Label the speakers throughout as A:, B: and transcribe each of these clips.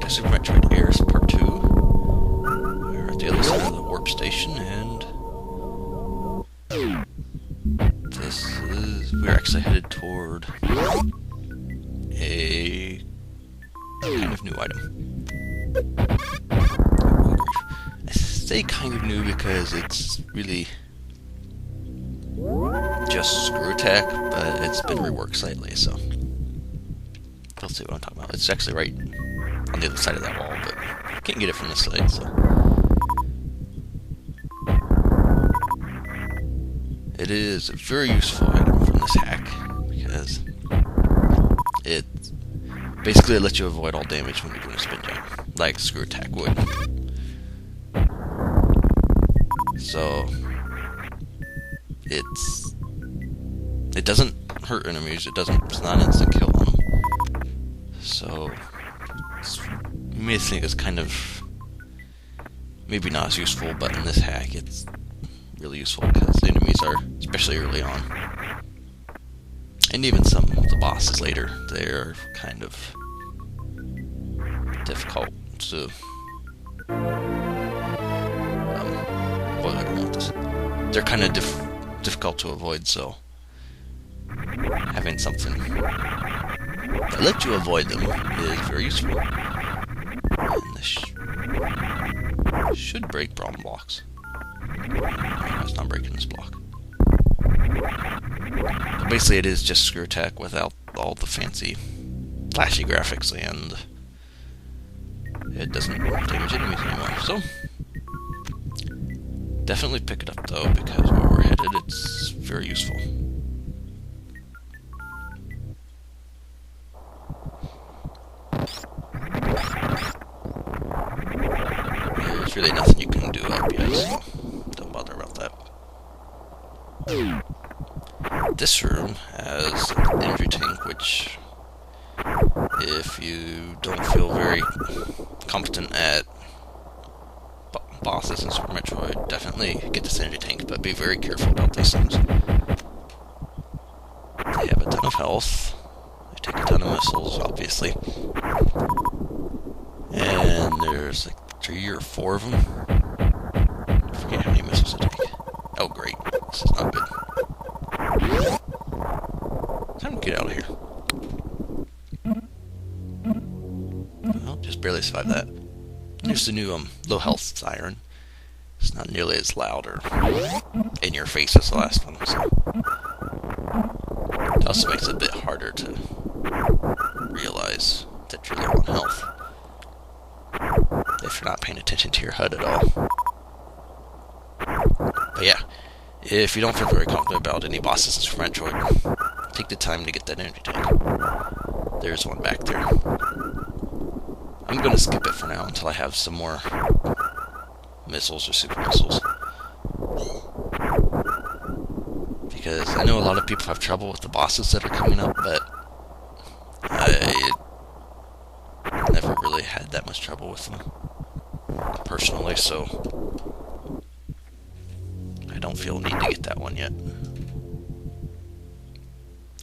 A: to Super Metroid Eris Part 2. We're at the other side of the warp station, and we're actually headed toward a kind of new item. I say kind of new because it's really just screw attack, but it's been reworked slightly, so you'll see what I'm talking about. It's actually right on the other side of that wall, but I can't get it from this side, so it is a very useful item from this hack because it basically lets you avoid all damage when you're doing a spin jump, like screw attack would. So it doesn't hurt enemies. It's not instant kill on them. So you may think it's kind of maybe not as useful, but in this hack it's really useful because the enemies are, especially early on, and even some of the bosses later, they're kind of difficult to well, I don't want this. They're kind of difficult to avoid, so having something that lets you avoid them is very useful. And this should break problem blocks. No, it's not breaking this block. But basically, it is just screw attack without all the fancy, flashy graphics, and it doesn't damage enemies anymore. So definitely pick it up though, because where we're headed, it's very useful. There's really nothing you can do up yet, so don't bother about that. This room has an energy tank, which, if you don't feel very competent at bosses in Super Metroid, definitely get this energy tank, but be very careful about these things. They have a ton of health. They take a ton of missiles, obviously. And there's like 3 or 4 of them. I forget how many missiles they take. Oh great, this is not good. Time to get out of here. Well, just barely survived that. There's the new low health siren. It's not nearly as loud or in your face as the last one, so it also makes it a bit harder to realize that you're low on health if you're not paying attention to your HUD at all. But yeah, if you don't feel very confident about any bosses in Super Metroid, take the time to get that energy tank. There's one back there. I'm going to skip it for now until I have some more missiles or super missiles. Because I know a lot of people have trouble with the bosses that are coming up, but I never really had that much trouble with them personally, so I don't feel a need to get that one yet.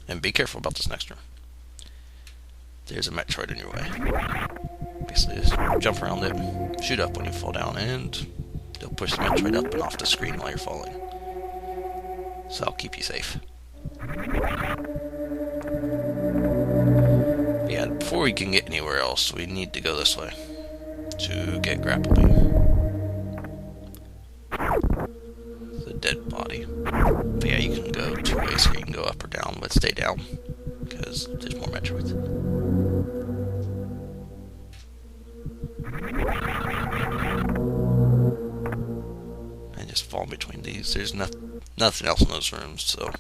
A: And be careful about this next room. There's a Metroid in your way. Basically, just jump around it, shoot up when you fall down, and they'll push the Metroid up and off the screen while you're falling. So I'll keep you safe. But yeah, before we can get anywhere else, we need to go this way to get Grappling. The dead body. But yeah, you can go 2 ways here. You can go up or down, but stay down, because there's more Metroids. And just fall between these. There's nothing else in those rooms, so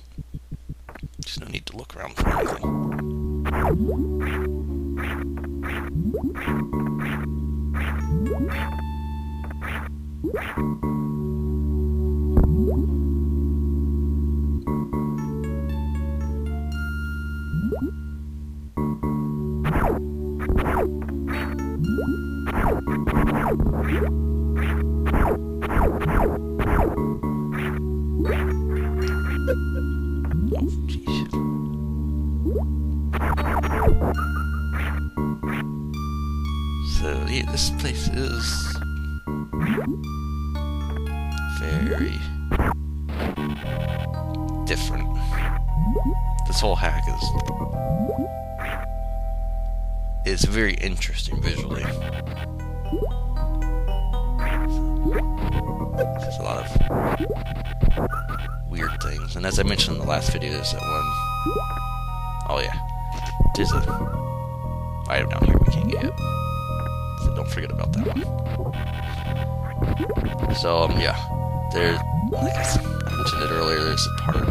A: there's no need to look around for anything. So yeah, this place is very different. This whole hack is very interesting visually. There's a lot of weird things, and as I mentioned in the last video, there's that one. Oh yeah, there's a item down here we can't get yet, so don't forget about that one. So yeah, there, like I mentioned it earlier, there's a part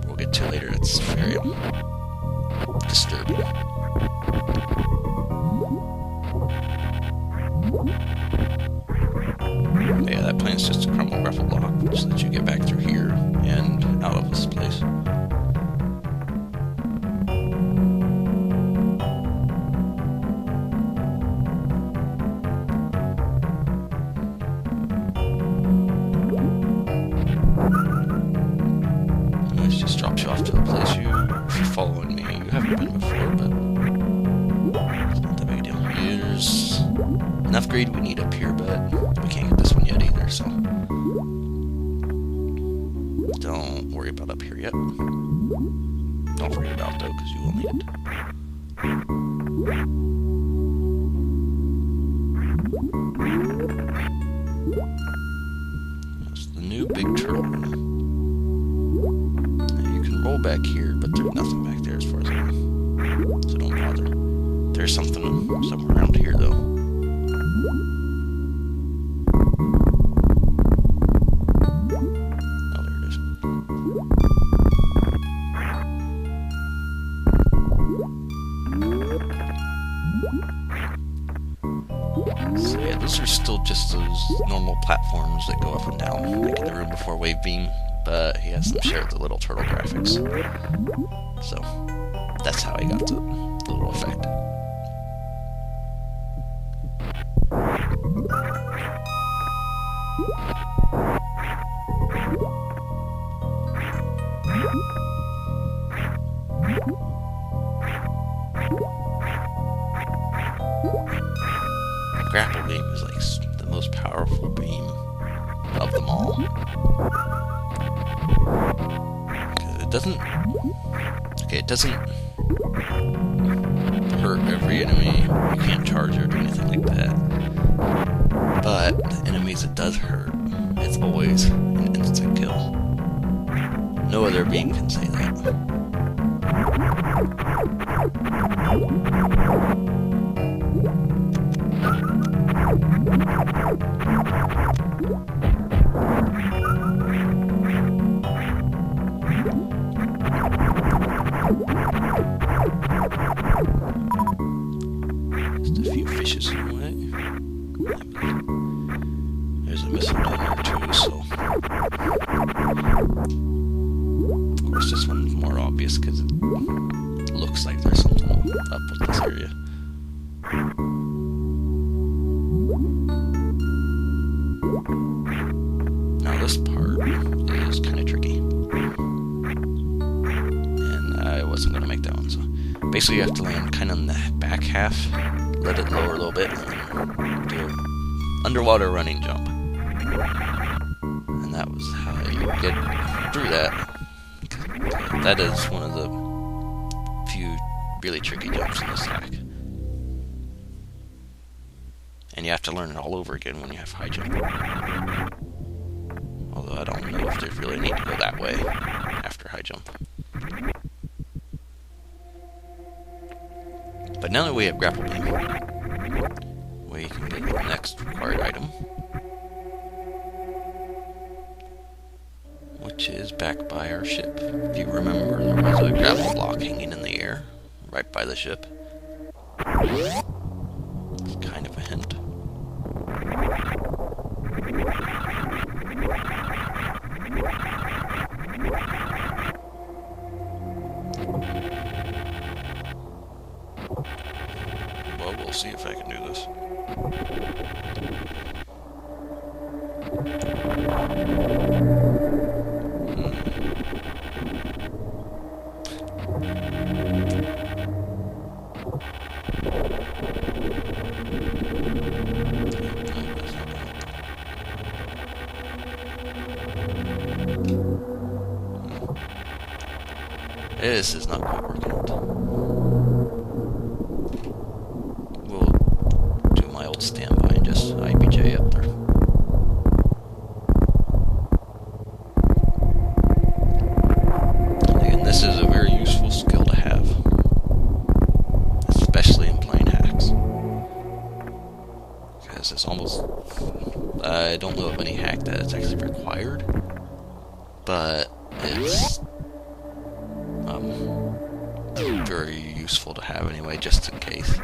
A: we'll get to later that's very disturbing. Yeah, that plane's just a crumble grapple block, so that you get back through here and out of this place. This just drops you off to a place if you're following me, you haven't been before, but it's not that big a deal. Here's an upgrade we need up here, but we can't get this one yet either, so don't worry about up here yet. Don't forget about though, because you will need it. That's the new big turtle room. Now you can roll back here, but there's nothing back there as far as I know, so don't bother. There's something somewhere around here though. So yeah, those are still just those normal platforms that go up and down, like in the room before Wave Beam, but he has them share the little turtle graphics. So that's how he got the little effect. Grapple beam is like the most powerful beam of them all. It doesn't hurt every enemy. You can't charge or do anything like that. But the enemies it does hurt, it's always an instant kill. No other beam can say that. Just a few fishes in the way. There's a missile down there too, so of course this one's more obvious because it looks like there's something up with this area. Now this part is kind of tricky, and I wasn't going to make that one, so basically you have to land kind of in the back half, let it lower a little bit, and then do an underwater running jump. And that was how you get through that. That is one of the few really tricky jumps in this hack. And you have to learn it all over again when you have high jump. Although I don't know if there's really need to go that way after high jump. But now that we have Grapple Beam, we can get the next required item, which is back by our ship. If you remember, there was a grapple block hanging in the air right by the ship. It's kind of a hint. Well, we'll see if I can do this. This is not quite working out. We'll do my old standby and just IBJ up there. And again, this is a very useful skill to have, especially in playing hacks. Because it's almost... I don't know of any hack that it's actually required, but it's very useful to have anyway, just in case.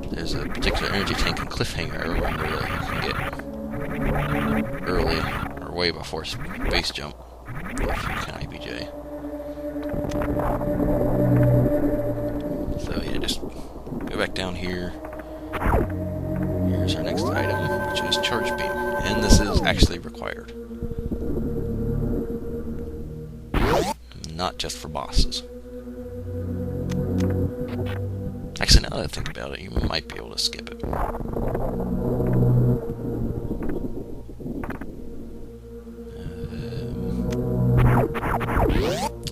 A: There's a particular energy tank and cliffhanger where you can get early, or way before base jump, if you can IBJ. So yeah, just go back down here. Here's our next item, which is Charge Beam, and this is actually required. Not just for bosses. Actually, now that I think about it, you might be able to skip it. I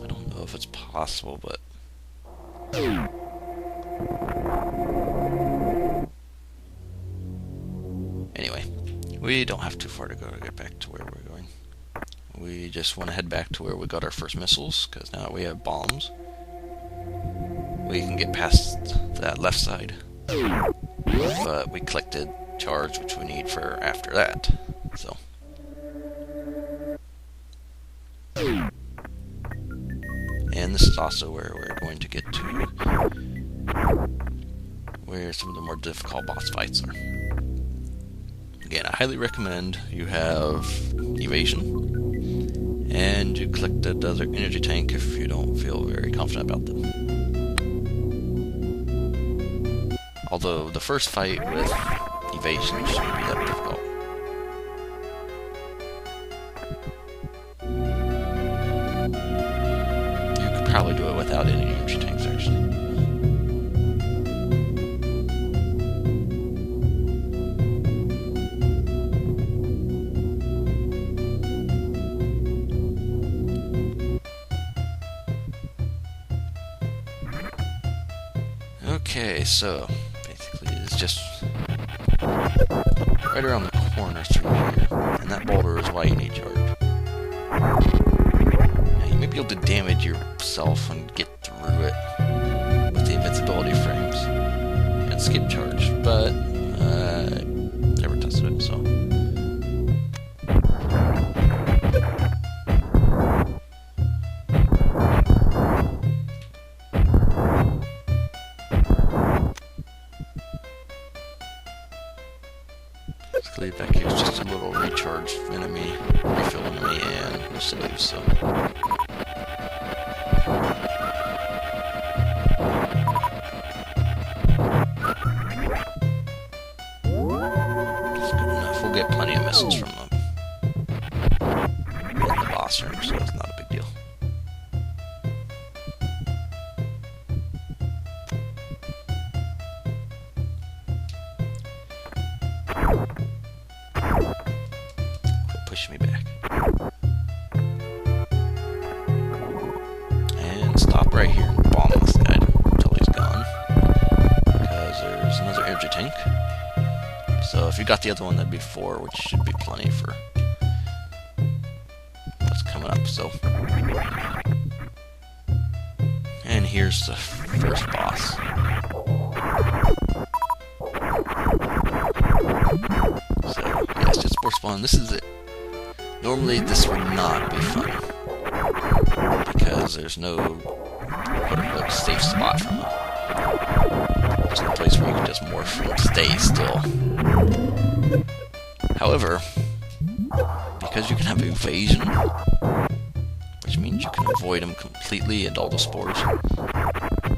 A: don't know if it's possible, but... Anyway, we don't have too far to go to get back to where we're going. We just want to head back to where we got our first missiles, because now that we have bombs, we can get past that left side. But we collected charge, which we need for after that. So. And this is also where we're going to get to where some of the more difficult boss fights are. Again, I highly recommend you have evasion, and you collect the desert energy tank if you don't feel very confident about them. Although the first fight with evasion shouldn't be that difficult. You could probably do it without any energy tanks, actually. Okay, so basically it's just right around the corner through here, and that boulder is why you need charge. Now, you may be able to damage yourself and get through it with the invincibility frames and skip charge, but never tested it, so. Basically, back here is just a little recharge enemy, refill enemy, and no saves, so. That's good enough. We'll get plenty of missiles from them in the boss room, so it's not a big deal. Push me back. And stop right here and bomb this guy until he's gone. Because there's another energy tank. So if you got the other one, that'd be 4, which should be plenty for what's coming up. So, and here's the first boss. So, yeah, it's just sports spawn. This is it. Normally, this would not be fun, because there's no quote-unquote safe spot from it. There's no place where you can just morph and stay still. However, because you can have evasion, which means you can avoid them completely and all the spores,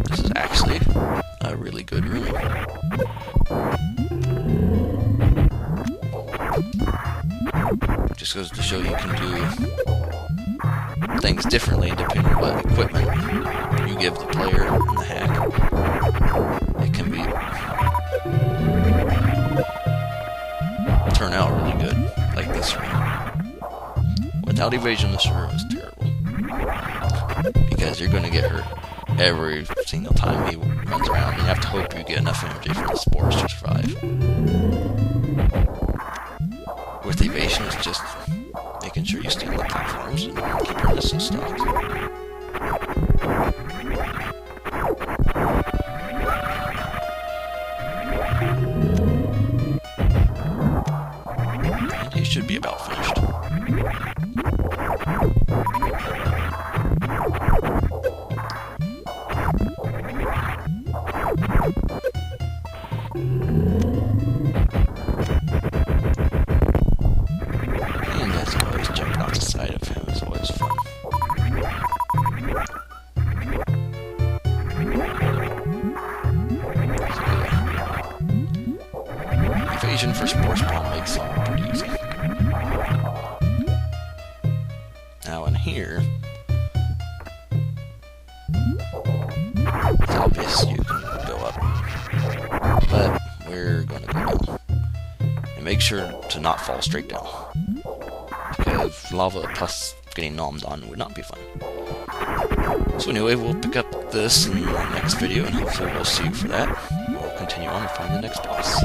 A: this is actually a really good room. Just goes to show you can do things differently depending on what equipment you give the player in the hack. It can be turn out really good, like this room. Without evasion, this room is terrible. because you're going to get hurt every single time he runs around, and you have to hope you get enough energy from the spores to survive. With evasion, it's just making sure you stay on the platforms and keep your missiles stocked. And he should be about finished. And as always, jumping off the side of him is always fun. So yeah. Evasion for Spore Spawn makes it pretty easy. Now in here, it's obvious you can go up, but we're going to go down. And make sure to not fall straight down, because lava plus getting nommed on would not be fun. So anyway, we'll pick up this in the next video, and hopefully we'll see you for that. We'll continue on and find the next boss.